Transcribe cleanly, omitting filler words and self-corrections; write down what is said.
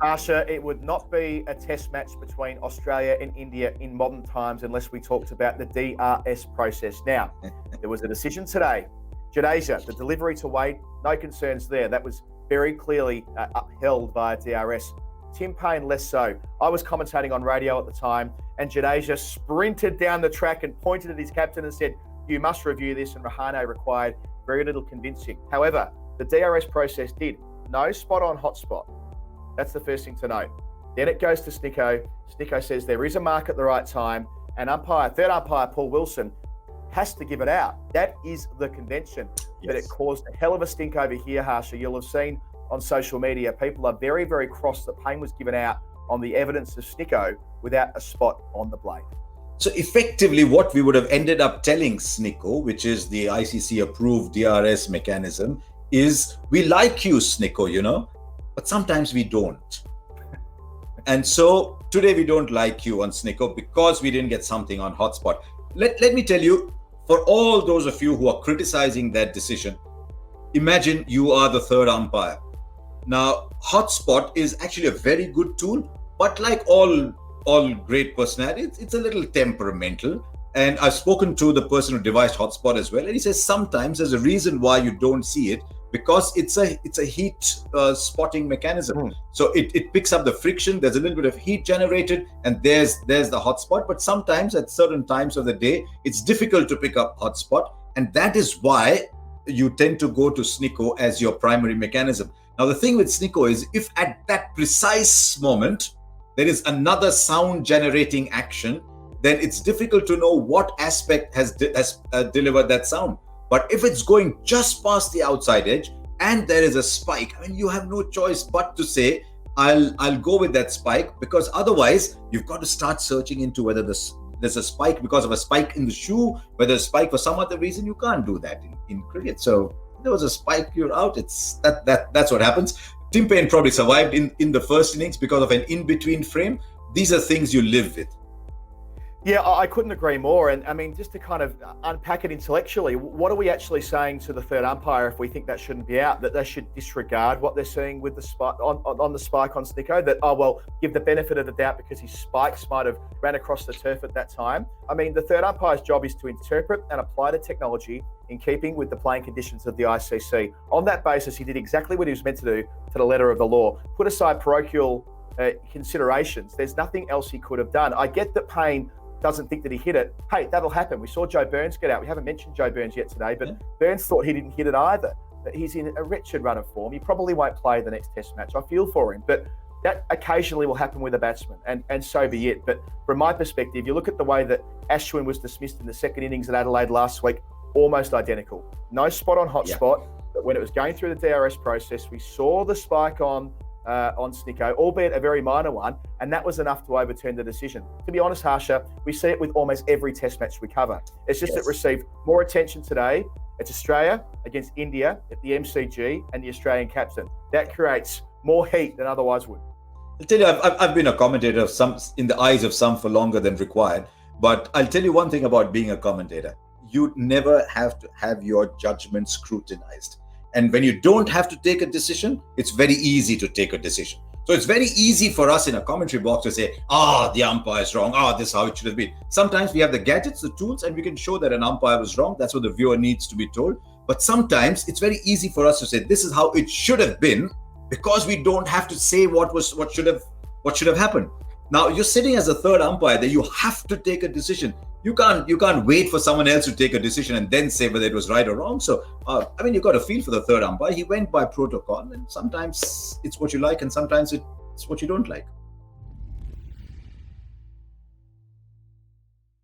Harsha, it would not be a test match between Australia and India in modern times unless we talked about the DRS process. Now, there was a decision today. Jadeja, the delivery to Wade, no concerns there. That was very clearly upheld by DRS. Tim Paine, less so. I was commentating on radio at the time, and Jadeja sprinted down the track and pointed at his captain and said, "You must review this," and Rahane required very little convincing. However, the DRS process did. No spot on hotspot. That's the first thing to note. Then it goes to Snicko. Snicko says there is a mark at the right time, and third umpire, Paul Wilson, has to give it out. That is the convention. Yes. But it caused a hell of a stink over here, Harsha. You'll have seen on social media, people are very, very cross that Paine was given out on the evidence of Snicko without a spot on the blade. So effectively what we would have ended up telling Snicko, which is the ICC approved DRS mechanism, is we like you, Snicko, but sometimes we don't. And so today we don't like you on Snicko because we didn't get something on hotspot. Let me tell you, for all those of you who are criticizing that decision, imagine you are the third umpire. Now, hotspot is actually a very good tool, but like all great personalities, it's a little temperamental. And I've spoken to the person who devised hotspot as well, and he says sometimes there's a reason why you don't see it, because it's a heat spotting mechanism. So it picks up the friction. There's a little bit of heat generated, and there's the hotspot. But sometimes at certain times of the day, it's difficult to pick up hotspot, and that is why you tend to go to Snicko as your primary mechanism. Now the thing with Snicko is, if at that precise moment there is another sound generating action, then it's difficult to know what aspect has delivered that sound. But if it's going just past the outside edge and there is a spike, I mean, you have no choice but to say, I'll go with that spike, because otherwise you've got to start searching into whether there's a spike because of a spike in the shoe, whether a spike for some other reason. You can't do that in cricket. So there was a spike, you're out. That's what happens. Tim Paine probably survived in the first innings because of an in-between frame. These are things you live with. Yeah, I couldn't agree more. And I mean, just to kind of unpack it intellectually, what are we actually saying to the third umpire if we think that shouldn't be out? That they should disregard what they're seeing with the spike on the spike on Snicko? That, give the benefit of the doubt because his spikes might have ran across the turf at that time? I mean, the third umpire's job is to interpret and apply the technology in keeping with the playing conditions of the ICC. On that basis, he did exactly what he was meant to do to the letter of the law. Put aside parochial considerations. There's nothing else he could have done. I get that Paine doesn't think that he hit it. Hey, that'll happen. We saw Joe Burns get out. We haven't mentioned Joe Burns yet today, but Burns thought he didn't hit it either. He's in a wretched run of form. He probably won't play the next test match. I feel for him, but that occasionally will happen with a batsman, and so be it. But from my perspective, you look at the way that Ashwin was dismissed in the second innings at Adelaide last week, almost identical. No spot on hotspot, but when it was going through the DRS process, we saw the spike on Snicko, albeit a very minor one, and that was enough to overturn the decision. To be honest, Harsha, we see it with almost every test match we cover. It's just it received more attention today. It's Australia against India at the MCG and the Australian captain. That creates more heat than otherwise would. I'll tell you, I've been a commentator of some in the eyes of some for longer than required, but I'll tell you one thing about being a commentator. You never have to have your judgment scrutinized. And when you don't have to take a decision, it's very easy to take a decision. So it's very easy for us in a commentary box to say, the umpire is wrong. This is how it should have been. Sometimes we have the gadgets, the tools, and we can show that an umpire was wrong. That's what the viewer needs to be told. But sometimes it's very easy for us to say, this is how it should have been, because we don't have to say what should have happened. Now you're sitting as a third umpire that you have to take a decision. You can't wait for someone else to take a decision and then say whether it was right or wrong. So, you've got to feel for the third umpire. He went by protocol, and sometimes it's what you like and sometimes it's what you don't like.